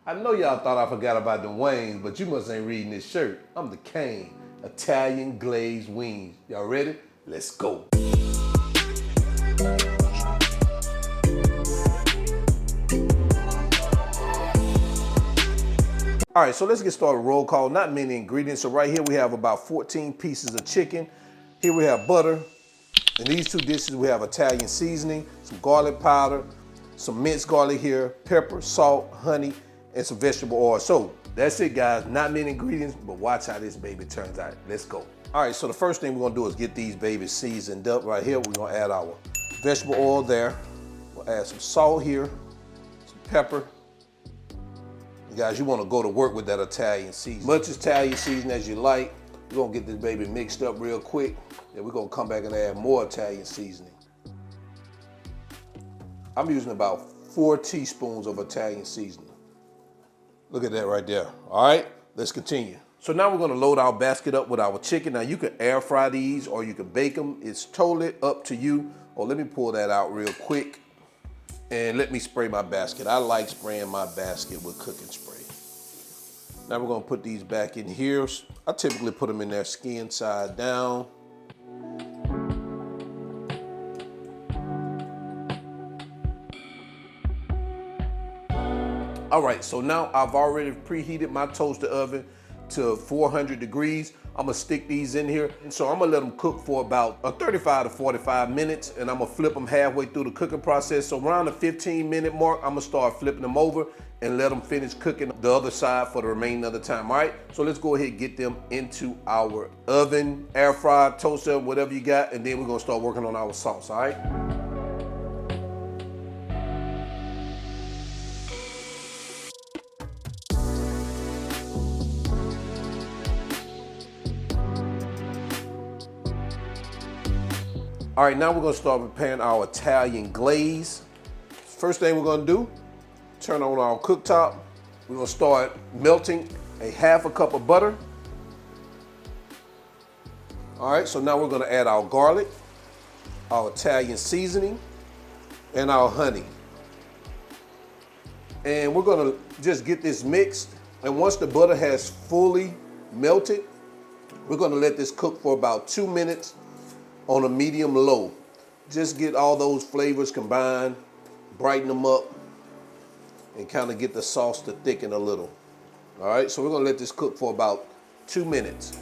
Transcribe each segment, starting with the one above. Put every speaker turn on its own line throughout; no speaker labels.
I know y'all thought I forgot about the wings, but you must ain't reading this shirt. I'm the king, Italian Glazed Wings. Y'all ready? Let's go. All right, so let's get started. Roll call. Not many ingredients. So right here we have about 14 pieces of chicken. Here we have butter. In these two dishes we have Italian seasoning, some garlic powder, some minced garlic here, pepper, salt, honey, and some vegetable oil. So that's it, guys. Not many ingredients, but watch how this baby turns out. Let's go. All right, so the first thing we're gonna do is get these babies seasoned up. Right here, we're gonna add our vegetable oil there. We'll add some salt here, some pepper. Guys, you want to go to work with that Italian seasoning. Much Italian seasoning as you like. We're going to get this baby mixed up real quick. Then we're going to come back and add more Italian seasoning. I'm using about 4 teaspoons of Italian seasoning. Look at that right there. All right, let's continue. So now we're going to load our basket up with our chicken. Now you can air fry these or you can bake them. It's totally up to you. Oh, let me pull that out real quick. And let me spray my basket. I like spraying my basket with cooking spray. Now we're gonna put these back in here. I typically put them in their skin side down. All right, so now I've already preheated my toaster oven to 400 degrees. I'm gonna stick these in here. And so I'm gonna let them cook for about 35 to 45 minutes, and I'm gonna flip them halfway through the cooking process. So around the 15-minute mark, I'm gonna start flipping them over and let them finish cooking the other side for the remaining of the time, all right? So let's go ahead and get them into our oven, air fryer, toaster, whatever you got, and then we're gonna start working on our sauce, all right? All right, now we're gonna start preparing our Italian glaze. First thing we're gonna do, turn on our cooktop. We're gonna start melting a half a cup of butter. All right, so now we're gonna add our garlic, our Italian seasoning, and our honey. And we're gonna just get this mixed. And once the butter has fully melted, we're gonna let this cook for about 2 minutes on a medium low. Just get all those flavors combined, brighten them up, and kind of get the sauce to thicken a little. All right, so we're gonna let this cook for about 2 minutes.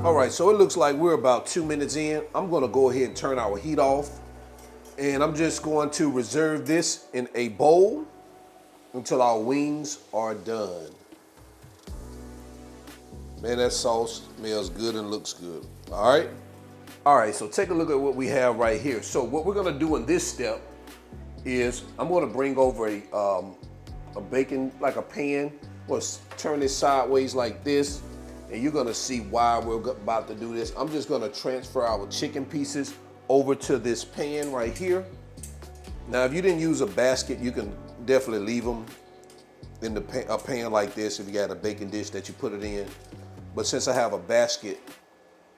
All right, so it looks like we're about 2 minutes in. I'm gonna go ahead and turn our heat off, and I'm just going to reserve this in a bowl until our wings are done. Man, that sauce smells good and looks good, all right? All right, so take a look at what we have right here. So what we're gonna do in this step is I'm gonna bring over a baking, like a pan. We'll turn this sideways like this, and you're gonna see why we're about to do this. I'm just gonna transfer our chicken pieces over to this pan right here. Now, if you didn't use a basket, you can definitely leave them in a pan like this if you got a baking dish that you put it in. But since I have a basket,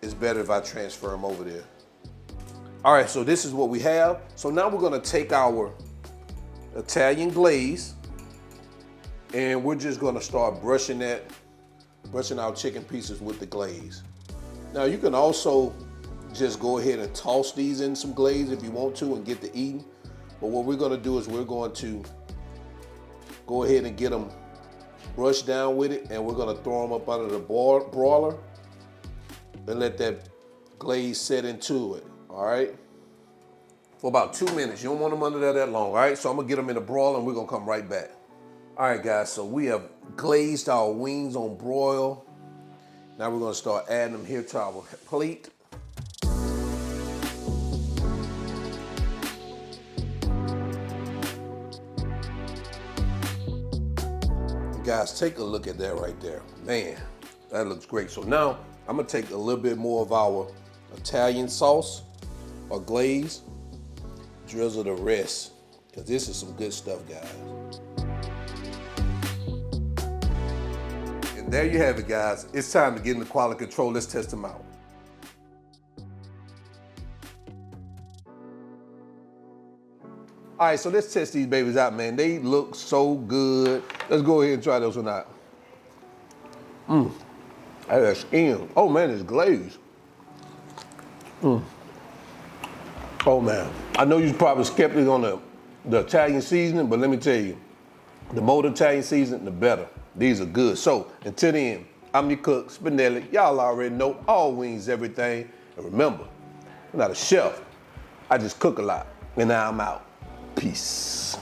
it's better if I transfer them over there. All right, so this is what we have. So now we're gonna take our Italian glaze and we're just gonna start brushing our chicken pieces with the glaze. Now you can also just go ahead and toss these in some glaze if you want to and get to eating. But what we're gonna do is we're going to go ahead and get them brush down with it, and we're gonna throw them up under the broiler and let that glaze set into it, all right? For about 2 minutes. You don't want them under there that long, all right? So I'm gonna get them in the broiler and we're gonna come right back. All right, guys, so we have glazed our wings on broil. Now we're gonna start adding them here to our plate. Guys, take a look at that right there. Man, that looks great. So now I'm gonna take a little bit more of our Italian sauce or glaze, drizzle the rest, because this is some good stuff, guys. And there you have it, guys. It's time to get into quality control. Let's test them out. All All right, so let's test these babies out, man. They look so good. Let's go ahead and try those one out. That skin. Oh man, it's glazed. Oh man, I know you're probably skeptic on the Italian seasoning, but let me tell you, the more the Italian seasoning, the better. These are good. So until then, I'm your cook, Spinell. Y'all already know all wings, everything. And remember, I'm not a chef. I just cook a lot. And now I'm out. Peace.